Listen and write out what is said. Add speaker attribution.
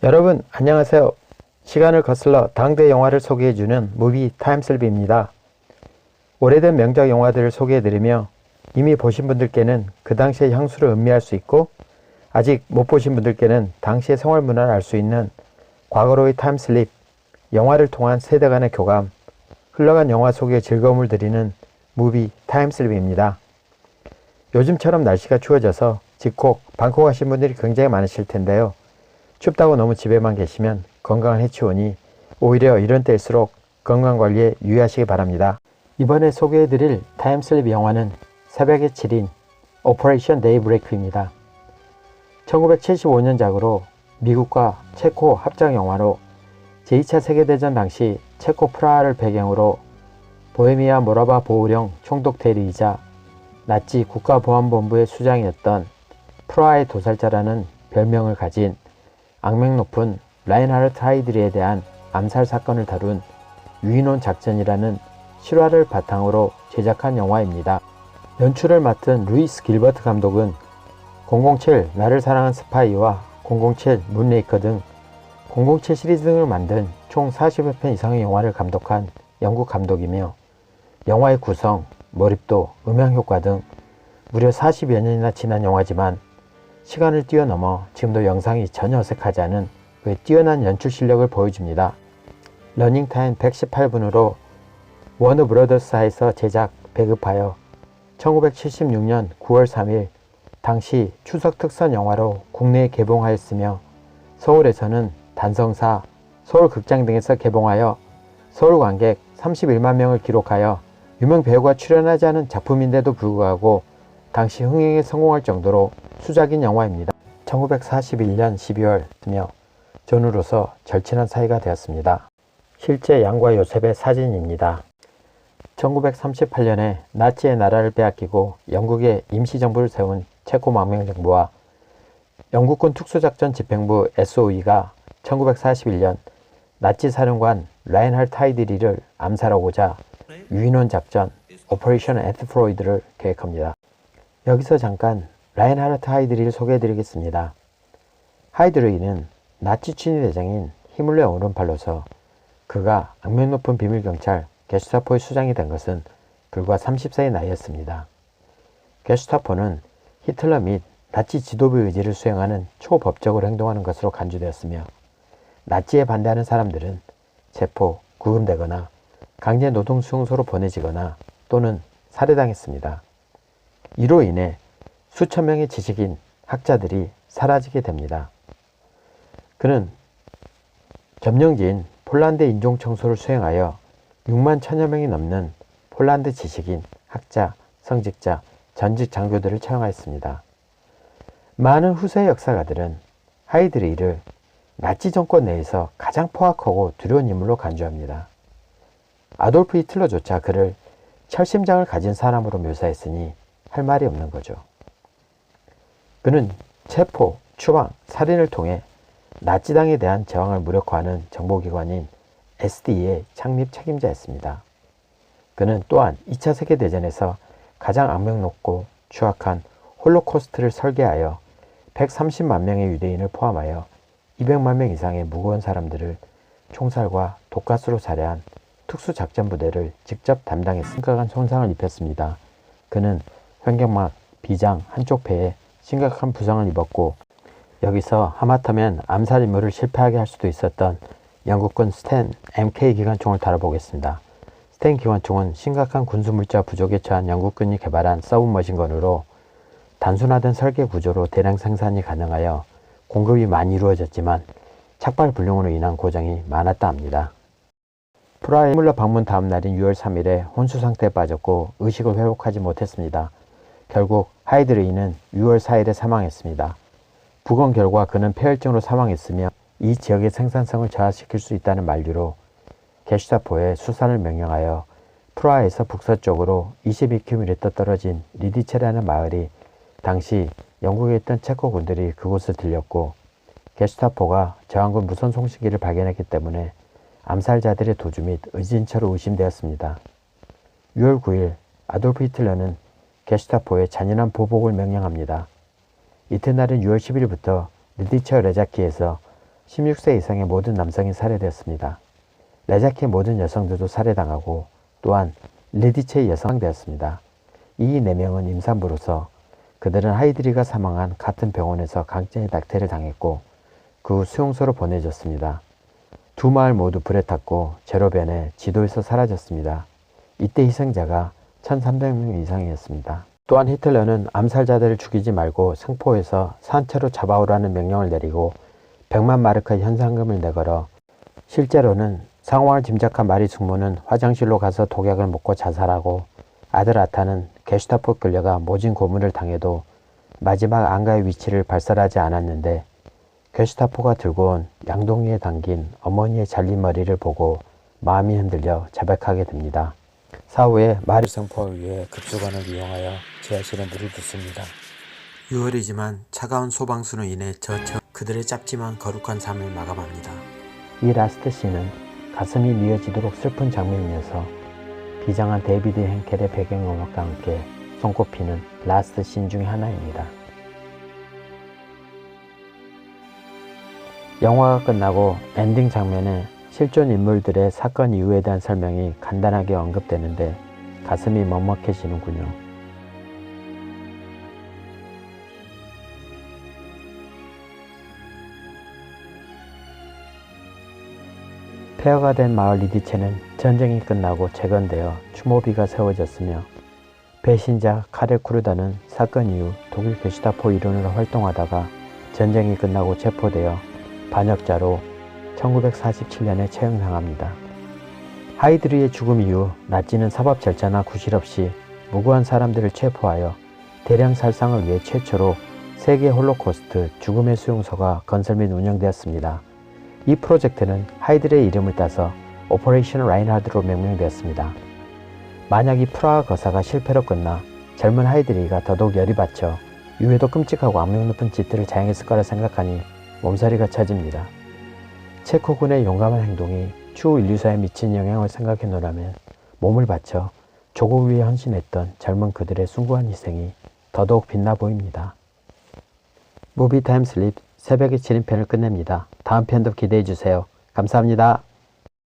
Speaker 1: 여러분 안녕하세요. 시간을 거슬러 당대 영화를 소개해주는 무비 타임슬립입니다. 오래된 명작 영화들을 소개해드리며 이미 보신 분들께는 그 당시의 향수를 음미할 수 있고 아직 못 보신 분들께는 당시의 생활문화를 알 수 있는 과거로의 타임슬립, 영화를 통한 세대 간의 교감, 흘러간 영화 속의 즐거움을 드리는 무비 타임슬립입니다. 요즘처럼 날씨가 추워져서 집콕, 방콕 하신 분들이 굉장히 많으실 텐데요. 춥다고 너무 집에만 계시면 건강을 해치우니 오히려 이런 때일수록 건강관리에 유의하시기 바랍니다. 이번에 소개해드릴 타임슬립 영화는 새벽의 7인 오퍼레이션 데이브레이크입니다. 1975년작으로 미국과 체코 합작 영화로 제2차 세계대전 당시 체코 프라하를 배경으로 보헤미아 모라바 보호령 총독 대리이자 나치 국가보안본부의 수장이었던 프라하의 도살자라는 별명을 가진 악명 높은 라인하르트 하이드리히에 대한 암살 사건을 다룬 유인원 작전이라는 실화를 바탕으로 제작한 영화입니다. 연출을 맡은 루이스 길버트 감독은 007 나를 사랑한 스파이와 007 문레이커 등 007 시리즈 등을 만든 총 40여 편 이상의 영화를 감독한 영국 감독이며 영화의 구성, 몰입도, 음향효과 등 무려 40여 년이나 지난 영화지만 시간을 뛰어넘어 지금도 영상이 전혀 어색하지 않은 그의 뛰어난 연출 실력을 보여줍니다. 러닝타임 118분으로 워너브러더스사에서 제작, 배급하여 1976년 9월 3일 당시 추석 특선 영화로 국내에 개봉하였으며 서울에서는 단성사, 서울극장 등에서 개봉하여 서울 관객 31만 명을 기록하여 유명 배우가 출연하지 않은 작품인데도 불구하고 당시 흥행에 성공할 정도로 수작인 영화입니다. 1941년 12월이며 존으로서 절친한 사이가 되었습니다. 실제 양과 요셉의 사진입니다. 1938년에 나치의 나라를 빼앗기고 영국의 임시정부를 세운 체코 망명정부와 영국군 특수작전 집행부 SOE가 1941년 나치 사령관 라인하르트 하이드리히를 암살하고자 유인원 작전 오퍼레이션 애트프로이드를 계획합니다. 여기서 잠깐 라인하르트 하이드리히를 소개해드리겠습니다. 하이드리히는 나치 친위 대장인 히물레 오른팔로서 그가 악명 높은 비밀경찰 게슈타포의 수장이 된 것은 불과 30세의 나이였습니다. 게슈타포는 히틀러 및 나치 지도부의 의지를 수행하는 초법적으로 행동하는 것으로 간주되었으며 나치에 반대하는 사람들은 체포, 구금되거나 강제 노동 수용소로 보내지거나 또는 살해당했습니다. 이로 인해 수천 명의 지식인, 학자들이 사라지게 됩니다. 그는 점령지인 폴란드의 인종청소를 수행하여 6만 천여 명이 넘는 폴란드 지식인, 학자, 성직자, 전직 장교들을 처형하였습니다. 많은 후세 역사가들은 하이드리히를 나치 정권 내에서 가장 포악하고 두려운 인물로 간주합니다. 아돌프 히틀러조차 그를 철심장을 가진 사람으로 묘사했으니 할 말이 없는 거죠. 그는 체포, 추방, 살인을 통해 나치당에 대한 저항을 무력화하는 정보기관인 SD의 창립 책임자였습니다. 그는 또한 2차 세계대전에서 가장 악명 높고 추악한 홀로코스트를 설계하여 130만 명의 유대인을 포함하여 200만 명 이상의 무고한 사람들을 총살과 독가스로 살해한 특수작전부대를 직접 담당해 심각한 손상을 입혔습니다. 그는 횡격막, 비장, 한쪽 폐에 심각한 부상을 입었고 여기서 하마터면 암살 임무를 실패하게 할 수도 있었던 영국군 스탠 MK 기관총을 다뤄보겠습니다. 스탠 기관총은 심각한 군수물자 부족에 처한 영국군이 개발한 서브머신건으로 단순화된 설계 구조로 대량 생산이 가능하여 공급이 많이 이루어졌지만 착발 불능으로 인한 고장이 많았다 합니다. 프라하에 히물러 방문 다음 날인 6월 3일에 혼수 상태에 빠졌고 의식을 회복하지 못했습니다. 결국 하이드리히는 6월 4일에 사망했습니다. 부검 결과 그는 폐혈증으로 사망했으며 이 지역의 생산성을 저하시킬 수 있다는 만류로 게슈타포에 수산을 명령하여 프라하에서 북서쪽으로 22km 떨어진 리디체라는 마을이 당시 영국에 있던 체코 군들이 그곳을 들렸고 게슈타포가 저항군 무선 송신기를 발견했기 때문에 암살자들의 도주 및 의진처로 의심되었습니다. 6월 9일 아돌프 히틀러는 게슈타포에 잔인한 보복을 명령합니다. 이튿날인 6월 10일부터 리디처 레자키에서 16세 이상의 모든 남성이 살해되었습니다. 레자키의 모든 여성들도 살해당하고 또한 리디체의 여성되었습니다. 이 4명은 임산부로서 그들은 하이드리가 사망한 같은 병원에서 강제의 낙태를 당했고 그 후 수용소로 보내졌습니다. 두 마을 모두 불에 탔고 제로변에 지도에서 사라졌습니다. 이때 희생자가 1300명 이상이었습니다. 또한 히틀러는 암살자들을 죽이지 말고 생포해서 산채로 잡아오라는 명령을 내리고 100만 마르크의 현상금을 내걸어 실제로는 상황을 짐작한 마리 숙모는 화장실로 가서 독약을 먹고 자살하고 아들 아타는 게슈타포 끌려가 모진 고문을 당해도 마지막 안가의 위치를 발설하지 않았는데 게슈타포가 들고 온 양동이에 담긴 어머니의 잘린 머리를 보고 마음이 흔들려 자백하게 됩니다. 사후에 마리 생포를 위해 급수관을 이용하여 지하실에 물을 붓습니다. 6월이지만 차가운 소방수로 인해 그들의 짧지만 거룩한 삶을 마감합니다. 이 라스트 씬은 가슴이 미어지도록 슬픈 장면이어서 비장한 데이비드 henkel의 배경음악과 함께 손꼽히는 라스트 씬 중의 하나입니다. 영화가 끝나고 엔딩 장면에 실존 인물들의 사건 이유에 대한 설명이 간단하게 언급되는데 가슴이 먹먹해지는군요. 폐허가 된 마을 리디체는 전쟁이 끝나고 재건되어 추모비가 세워졌으며 배신자 카렐 쿠르다는 사건 이후 독일 게슈타포 일원으로 활동하다가 전쟁이 끝나고 체포되어 반역자로 1947년에 처형당합니다. 하이드리의 죽음 이후 나치는 사법 절차나 구실 없이 무고한 사람들을 체포하여 대량 살상을 위해 최초로 세계 홀로코스트 죽음의 수용소가 건설 및 운영되었습니다. 이 프로젝트는 하이드리의 이름을 따서 오퍼레이션 라인하드로 명명되었습니다. 만약 이 프라하 거사가 실패로 끝나 젊은 하이드리가 더더욱 열이 받쳐 이후에도 끔찍하고 악명 높은 짓들을 자행했을 거라 생각하니 몸서리가 쳐집니다. 체코군의 용감한 행동이 추후 인류사에 미친 영향을 생각해 놓으라면 몸을 바쳐 조국 위해 헌신했던 젊은 그들의 숭고한 희생이 더더욱 빛나 보입니다. 무비타임 슬립 새벽의 7인편을 끝냅니다. 다음 편도 기대해 주세요. 감사합니다.